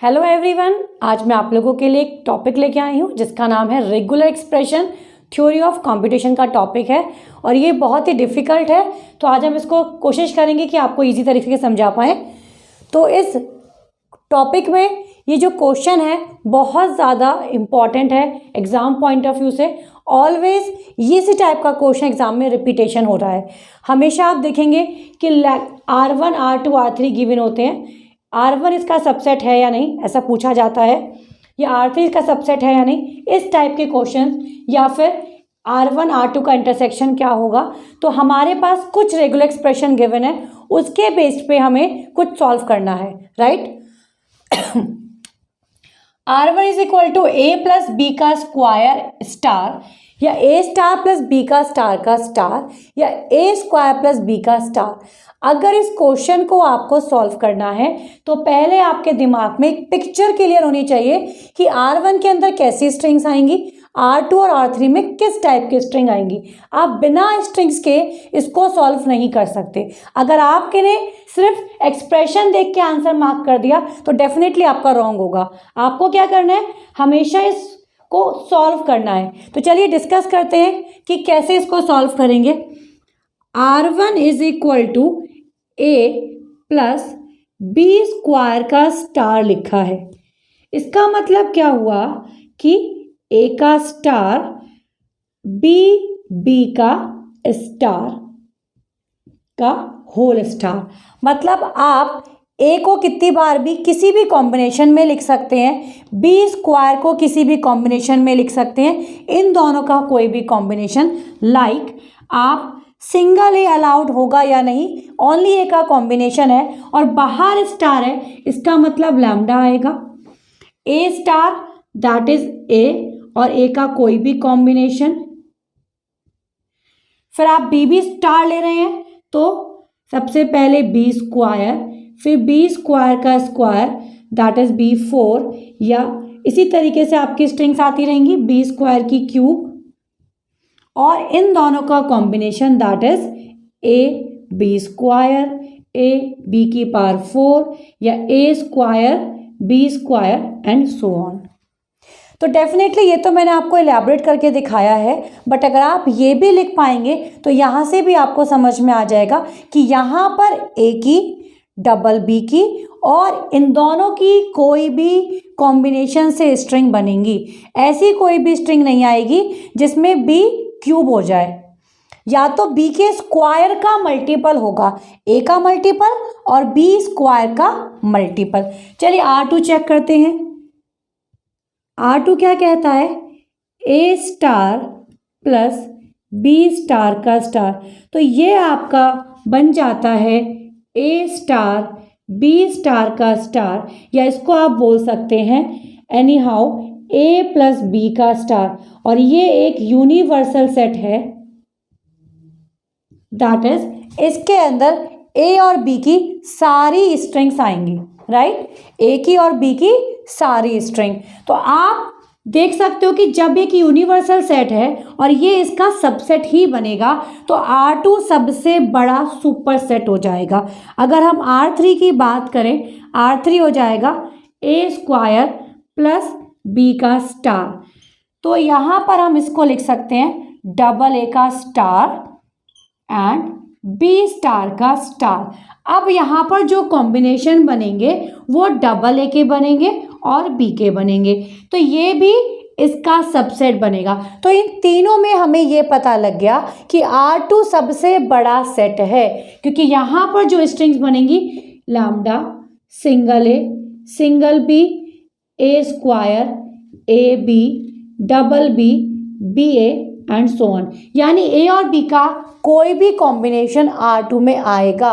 Hello everyone, आज मैं आप लोगों के लिए एक टॉपिक लेके आई हूँ जिसका नाम है regular expression theory of computation का टॉपिक है और ये बहुत ही डिफ़िकल्ट है। तो आज हम इसको कोशिश करेंगे कि आपको इजी तरीके से समझा पाएँ। तो इस टॉपिक में ये जो क्वेश्चन है बहुत ज़्यादा इम्पॉर्टेंट है एग्ज़ाम पॉइंट ऑफ व्यू से। ऑलवेज ये इसी टाइप का क्वेश्चन एग्जाम में रिपीटेशन हो रहा है। हमेशा आप देखेंगे कि R1 R2 R3 गिवन होते हैं। R1 इसका सबसेट है या नहीं ऐसा पूछा जाता है, या R3 इसका सबसेट है या नहीं, इस टाइप के क्वेश्चन, या फिर R1 R2 का इंटरसेक्शन क्या होगा। तो हमारे पास कुछ रेगुलर एक्सप्रेशन गिवन है, उसके बेस्ड पे हमें कुछ सॉल्व करना है, right. R1 is equal to A plus b का स्क्वायर स्टार, या A स्टार प्लस बी का स्टार का स्टार, या A स्क्वायर प्लस बी का स्टार। अगर इस क्वेश्चन को आपको सॉल्व करना है तो पहले आपके दिमाग में एक पिक्चर क्लियर होनी चाहिए कि R1 के अंदर कैसी स्ट्रिंग्स आएंगी, R2 और R3 में किस टाइप की स्ट्रिंग आएंगी। आप बिना स्ट्रिंग्स के इसको सॉल्व नहीं कर सकते। अगर आपके ने सिर्फ एक्सप्रेशन देख के आंसर मार्क कर दिया तो डेफिनेटली आपका रॉन्ग होगा। आपको क्या करना है, हमेशा इसको सॉल्व करना है। तो चलिए डिस्कस करते हैं कि कैसे इसको सॉल्व करेंगे। R1 is equal to A plus b square का स्टार लिखा है। इसका मतलब क्या हुआ कि A का स्टार बी का स्टार का होल स्टार। मतलब आप A को कितनी बार भी किसी भी कॉम्बिनेशन में लिख सकते हैं, बी स्क्वायर को किसी भी कॉम्बिनेशन में लिख सकते हैं, इन दोनों का कोई भी कॉम्बिनेशन। लाइक आप सिंगल ए अलाउड होगा या नहीं, ओनली ए का कॉम्बिनेशन है और बाहर स्टार है, इसका मतलब लैम्डा आएगा। ए स्टार दैट इज ए और ए का कोई भी कॉम्बिनेशन। फिर आप बी स्टार ले रहे हैं तो सबसे पहले बी स्क्वायर, फिर बी स्क्वायर का स्क्वायर दैट इज B4, या इसी तरीके से आपकी स्ट्रिंग्स आती रहेंगी बी स्क्वायर की क्यूब, और इन दोनों का combination that is A B square, A B की पावर 4, या A square B square and so on. तो डेफिनेटली ये तो मैंने आपको एलैबोरेट करके दिखाया है, बट अगर आप ये भी लिख पाएंगे तो यहाँ से भी आपको समझ में आ जाएगा कि यहाँ पर ए की डबल बी की और इन दोनों की कोई भी कॉम्बिनेशन से स्ट्रिंग बनेंगी। ऐसी कोई भी स्ट्रिंग नहीं आएगी जिसमें बी क्यूब हो जाए, या तो बी के स्क्वायर का मल्टीपल होगा, ए का मल्टीपल और बी स्क्वायर का मल्टीपल। चलिए R2 चेक करते हैं। R2 क्या कहता है, a star plus b star का स्टार। तो ये आपका बन जाता है ए स्टार बी स्टार का स्टार, या इसको आप बोल सकते हैं anyhow a plus b का स्टार। और ये एक यूनिवर्सल सेट है, दैट इज इसके अंदर ए और बी की सारी स्ट्रिंग्स आएंगी, राइट, ए की और बी की सारी स्ट्रिंग। तो आप देख सकते हो कि जब एक यूनिवर्सल सेट है और ये इसका सबसेट ही बनेगा तो R2 सबसे बड़ा सुपर सेट हो जाएगा। अगर हम R3 की बात करें, R3 हो जाएगा ए स्क्वायर प्लस बी का स्टार। तो यहाँ पर हम इसको लिख सकते हैं डबल ए का स्टार एंड बी स्टार का स्टार। अब यहाँ पर जो कॉम्बिनेशन बनेंगे वो डबल ए के बनेंगे और बी के बनेंगे, तो ये भी इसका सबसेट बनेगा। तो इन तीनों में हमें ये पता लग गया कि R2 सबसे बड़ा सेट है, क्योंकि यहाँ पर जो स्ट्रिंग्स बनेंगी lambda, single a, single b, a square, A b, double b, b a and so on, यानी ए और बी का कोई भी कॉम्बिनेशन R2 में आएगा।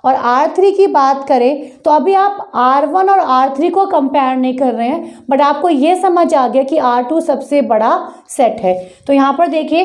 और R3 की बात करें तो अभी आप R1 और R3 को कंपेयर नहीं कर रहे हैं, बट आपको ये समझ आ गया कि R2 सबसे बड़ा सेट है। तो यहाँ पर देखिए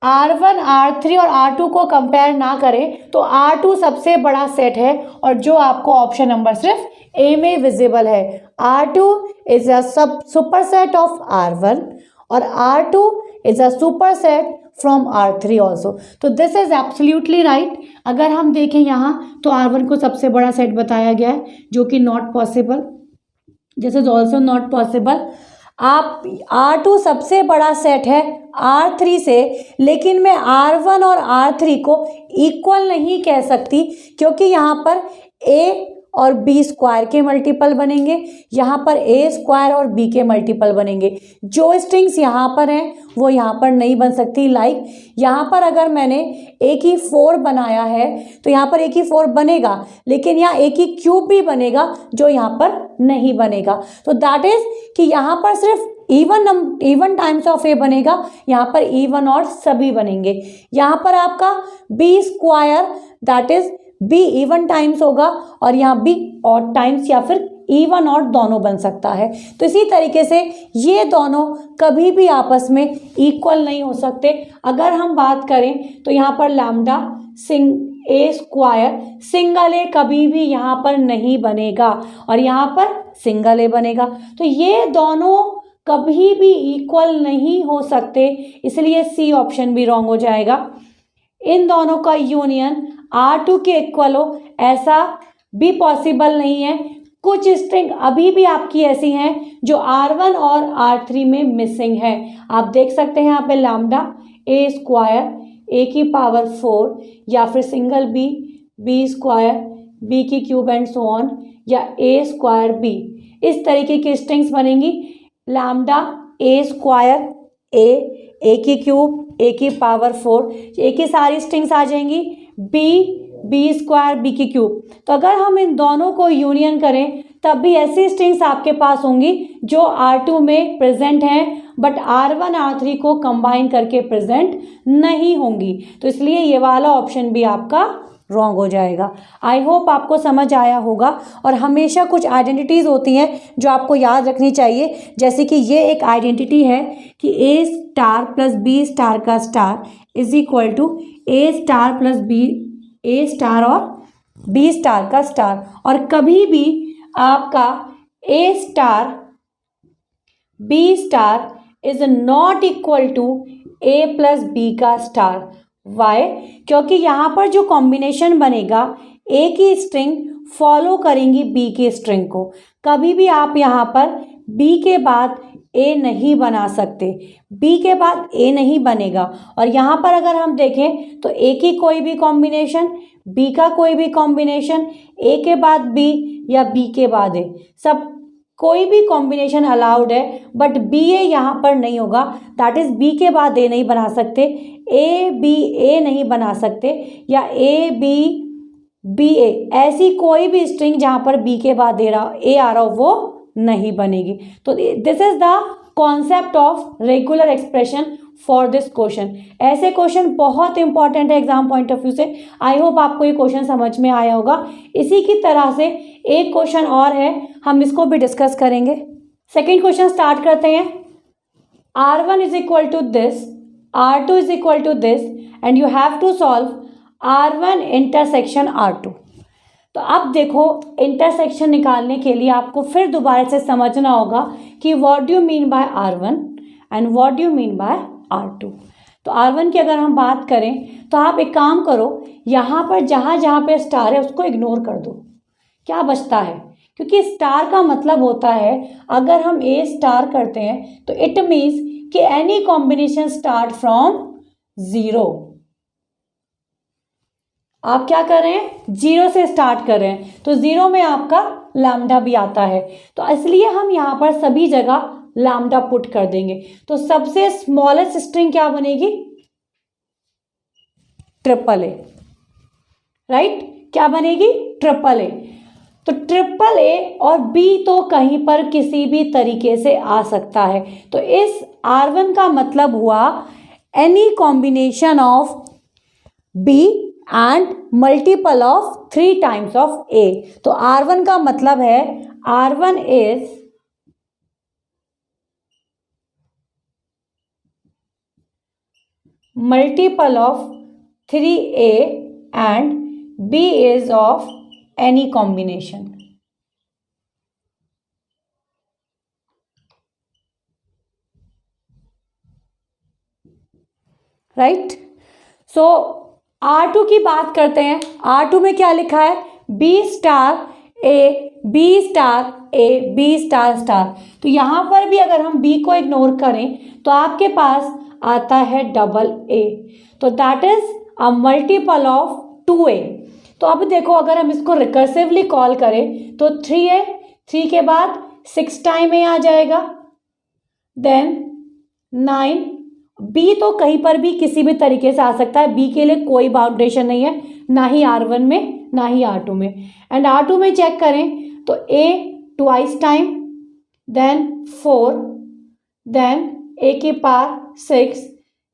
R1 R3 और R2 को कंपेयर ना करें तो R2 सबसे बड़ा सेट है, और जो आपको ऑप्शन नंबर सिर्फ ए में विजिबल है। R2 is a super set of R1 और R2 is a super set from R3 also. तो दिस इज एब्सोल्युटली राइट। अगर हम देखें यहाँ तो R1 को सबसे बड़ा सेट बताया गया है, जो कि not possible. This is also not possible. आप R2 सबसे बड़ा सेट है R3 से, लेकिन मैं R1 और R3 को इक्वल नहीं कह सकती, क्योंकि यहाँ पर A और B स्क्वायर के मल्टीपल बनेंगे, यहाँ पर A स्क्वायर और B के मल्टीपल बनेंगे। जो स्ट्रिंग्स यहाँ पर हैं वो यहाँ पर नहीं बन सकती। लाइक यहाँ पर अगर मैंने A की 4 बनाया है तो यहाँ पर A की 4 बनेगा, लेकिन यहाँ A की क्यूब भी बनेगा जो यहाँ पर नहीं बनेगा। तो दैट इज कि यहाँ पर सिर्फ इवन टाइम्स ऑफ A बनेगा, यहाँ पर इवन और सभी बनेंगे। यहाँ पर आपका B square that is B even times होगा, और यहाँ B ऑड टाइम्स या फिर इवन ऑड दोनों बन सकता है। तो इसी तरीके से ये दोनों कभी भी आपस में इक्वल नहीं हो सकते। अगर हम बात करें तो यहाँ पर lambda A square single A कभी भी यहाँ पर नहीं बनेगा, और यहाँ पर सिंगल A बनेगा। तो ये दोनों कभी भी इक्वल नहीं हो सकते, इसलिए सी ऑप्शन भी रॉन्ग हो जाएगा। इन दोनों का यूनियन R2 के इक्वल हो ऐसा भी पॉसिबल नहीं है। कुछ स्ट्रिंग अभी भी आपकी ऐसी हैं जो R1 और R3 में मिसिंग है। आप देख सकते हैं यहाँ पे लैम्डा A स्क्वायर A की पावर 4, या फिर सिंगल B स्क्वायर B की क्यूब एंड सो ऑन, या A स्क्वायर B, इस तरीके की स्ट्रिंग्स बनेंगी। लैम्डा A स्क्वायर A की क्यूब A की पावर 4, A की सारी स्ट्रिंग्स आ जाएंगी, B स्क्वायर B की क्यूब। तो अगर हम इन दोनों को यूनियन करें तब भी ऐसी स्ट्रिंग्स आपके पास होंगी जो R2 में प्रेजेंट हैं, बट R1 R3 को कंबाइन करके प्रेजेंट नहीं होंगी। तो इसलिए ये वाला ऑप्शन भी आपका रॉन्ग हो जाएगा। आई होप आपको समझ आया होगा। और हमेशा कुछ आइडेंटिटीज़ होती हैं जो आपको याद रखनी चाहिए, जैसे कि ये एक आइडेंटिटी है कि A star plus B star का star is equal to A star plus A star और B स्टार का स्टार, और कभी भी आपका A star B star is not equal to A plus B का स्टार। वाई? क्योंकि यहाँ पर जो कॉम्बिनेशन बनेगा A की स्ट्रिंग फॉलो करेंगी B की स्ट्रिंग को। कभी भी आप यहाँ पर B के बाद A नहीं बना सकते, B के बाद A नहीं बनेगा। और यहाँ पर अगर हम देखें तो A की कोई भी कॉम्बिनेशन, B का कोई भी कॉम्बिनेशन, A के बाद B या B के बाद A, सब कोई भी कॉम्बिनेशन अलाउड है, बट B A यहाँ पर नहीं होगा। दैट इज B के बाद A नहीं बना सकते, A B A नहीं बना सकते, या A B B A, ऐसी कोई भी स्ट्रिंग जहाँ पर B के बाद A आ रहा हो वो नहीं बनेगी। तो this is the concept of regular expression for this question. ऐसे क्वेश्चन बहुत इंपॉर्टेंट है एग्जाम पॉइंट ऑफ व्यू से। आई होप आपको ये क्वेश्चन समझ में आया होगा। इसी की तरह से एक क्वेश्चन और है, हम इसको भी डिस्कस करेंगे। सेकेंड क्वेश्चन स्टार्ट करते हैं। R1 is equal to this, R2 is equal to this, and you have to solve R1 intersection R2। तो अब देखो, इंटरसेक्शन निकालने के लिए आपको फिर दोबारा से समझना होगा कि what do you mean by R1 and what do you mean by R2। तो R1 की अगर हम बात करें तो आप एक काम करो, यहाँ पर जहाँ जहाँ पे स्टार है उसको इग्नोर कर दो। क्या बचता है? क्योंकि स्टार का मतलब होता है अगर हम A स्टार करते हैं तो इट मीन्स कि एनी कॉम्बिनेशन स्टार्ट फ्रॉम 0। आप क्या कर रहे हैं? 0 से स्टार्ट कर रहे हैं, तो 0 में आपका लैम्डा भी आता है। तो इसलिए हम यहाँ पर सभी जगह लैम्डा पुट कर देंगे। तो सबसे स्मॉलेस्ट स्ट्रिंग क्या बनेगी? Triple A, right? क्या बनेगी? Triple A. तो ट्रिपल ए और B तो कहीं पर किसी भी तरीके से आ सकता है। तो इस R1 का मतलब हुआ any combination of B and multiple of 3 times of A। तो R1 का मतलब है R1 is multiple of 3A and B is of any combination. Right? So R2 की बात करते हैं। R2 में क्या लिखा है? B star b star a b star star. तो यहाँ पर भी अगर हम बी को इग्नोर करें तो आपके पास आता है डबल ए, तो that is a multiple of 2a। तो अब देखो अगर हम इसको रिकर्सिवली कॉल करें तो 3a, 3 के बाद 6 टाइम a आ जाएगा, देन 9। बी तो कहीं पर भी किसी भी तरीके से आ सकता है, बी के लिए कोई बाउंडेशन नहीं है, ना ही R1 में ना ही R2 में। एंड R2 में चेक करें तो a twice time, then 4, then a की पावर 6,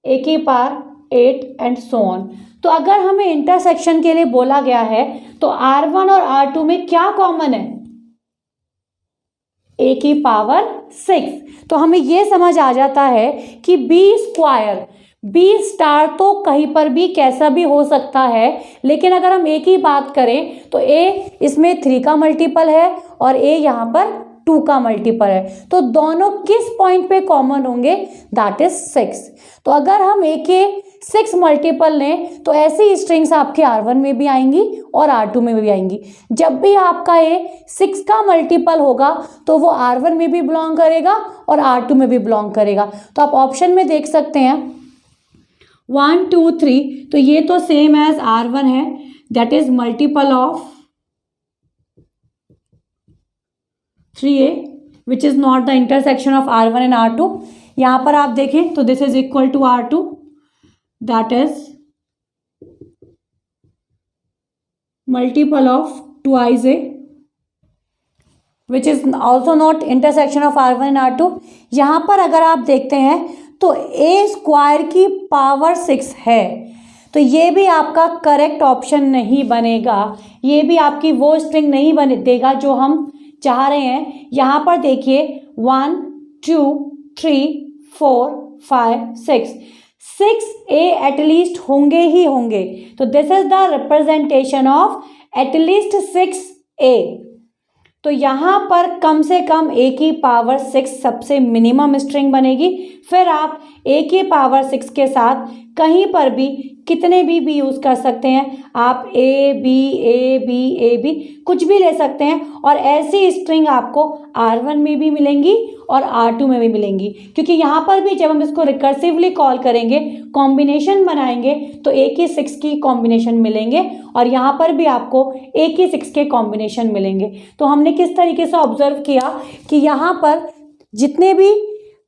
a की पावर 8 एंड सो ऑन। तो अगर हमें इंटरसेक्शन के लिए बोला गया है तो R1 और R2 में क्या कॉमन है? a की पावर 6। तो हमें यह समझ आ जाता है कि b स्क्वायर, बी स्टार तो कहीं पर भी कैसा भी हो सकता है, लेकिन अगर हम a की बात करें तो a इसमें 3 का मल्टीपल है और a यहाँ पर 2 का मल्टीपल है। तो दोनों किस पॉइंट पे कॉमन होंगे? That is 6। तो अगर हम a के 6 मल्टीपल लें तो ऐसी स्ट्रिंग्स आपके R1 में भी आएंगी और R2 में भी आएंगी। जब भी आपका a 6 का मल्टीपल होगा तो वो R1 में भी बिलोंग करेगा और R2 में भी बिलोंग करेगा। तो आप ऑप्शन में देख सकते हैं 1 2 3, तो ये तो सेम एज R1 है, that is multiple of 3a which is not the intersection of R1 and R2। यहाँ पर आप देखें तो this is equal to R2, that is multiple of twice a which is also not intersection of R1 and R2। यहाँ पर अगर आप देखते हैं तो a स्क्वायर की पावर 6 है, तो ये भी आपका करेक्ट ऑप्शन नहीं बनेगा, ये भी आपकी वो स्ट्रिंग नहीं बने देगा जो हम चाह रहे हैं। यहाँ पर देखिए 1 2 3 4 5 6 एटलीस्ट होंगे ही होंगे। तो this is the representation of at least 6a। तो यहाँ पर कम से कम a की पावर 6 सबसे मिनिमम स्ट्रिंग बनेगी। फिर आप a की पावर 6 के साथ कहीं पर भी कितने भी यूज़ कर सकते हैं। आप a b कुछ भी ले सकते हैं और ऐसी स्ट्रिंग आपको R1 में भी मिलेंगी और R2 में भी मिलेंगी, क्योंकि यहाँ पर भी जब हम इसको रिकर्सिवली कॉल करेंगे, कॉम्बिनेशन बनाएंगे तो a की 6 की कॉम्बिनेशन मिलेंगे और यहाँ पर भी आपको a की 6 के कॉम्बिनेशन मिलेंगे। तो हमने किस तरीके से ऑब्जर्व किया कि यहाँ पर जितने भी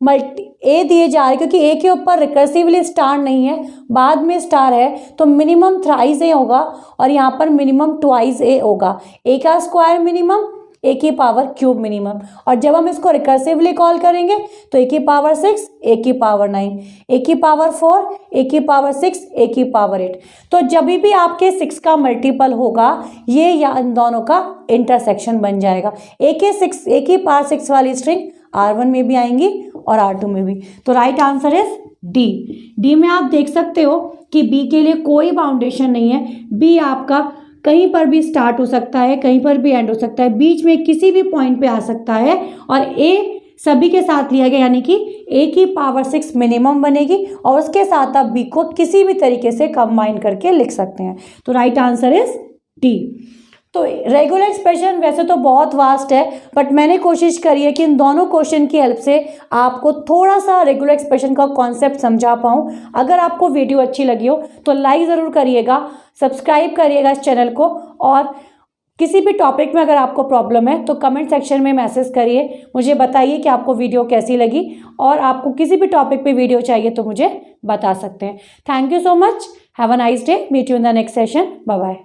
a दिए जा रहे, क्योंकि a के ऊपर रिकर्सिवली स्टार नहीं है, बाद में स्टार है, तो मिनिमम थ्राइस a होगा और यहाँ पर मिनिमम ट्वाइस a होगा। a का स्क्वायर मिनिमम, a की पावर क्यूब मिनिमम। और जब हम इसको रिकर्सिवली कॉल करेंगे तो a की पावर 6, a की पावर 9, a की पावर 4, a की पावर 6, a की पावर 8। तो जब भी आपके 6 का मल्टीपल होगा ये या इन दोनों का इंटरसेक्शन बन जाएगा। a की पावर 6 वाली स्ट्रिंग R1 में भी आएंगी और R2 में भी। तो राइट आंसर इज डी में आप देख सकते हो कि B के लिए कोई बाउंडेशन नहीं है। B आपका कहीं पर भी स्टार्ट हो सकता है, कहीं पर भी एंड हो सकता है, बीच में किसी भी पॉइंट पे आ सकता है। और A सभी के साथ लिया गया, यानी कि A की पावर 6 मिनिमम बनेगी और उसके साथ आप B को किसी भी तरीके से कंबाइन करके लिख सकते हैं। तो राइट आंसर इज डी। तो रेगुलर एक्सप्रेशन वैसे तो बहुत वास्ट है, बट मैंने कोशिश करी है कि इन दोनों क्वेश्चन की हेल्प से आपको थोड़ा सा रेगुलर एक्सप्रेशन का कॉन्सेप्ट समझा पाऊँ। अगर आपको वीडियो अच्छी लगी हो तो लाइक ज़रूर करिएगा, सब्सक्राइब करिएगा इस चैनल को, और किसी भी टॉपिक में अगर आपको प्रॉब्लम है तो कमेंट सेक्शन में मैसेज करिए, मुझे बताइए कि आपको वीडियो कैसी लगी, और आपको किसी भी टॉपिक पे वीडियो चाहिए तो मुझे बता सकते हैं। Thank you so much, have a nice day, meet you in the next session, bye bye.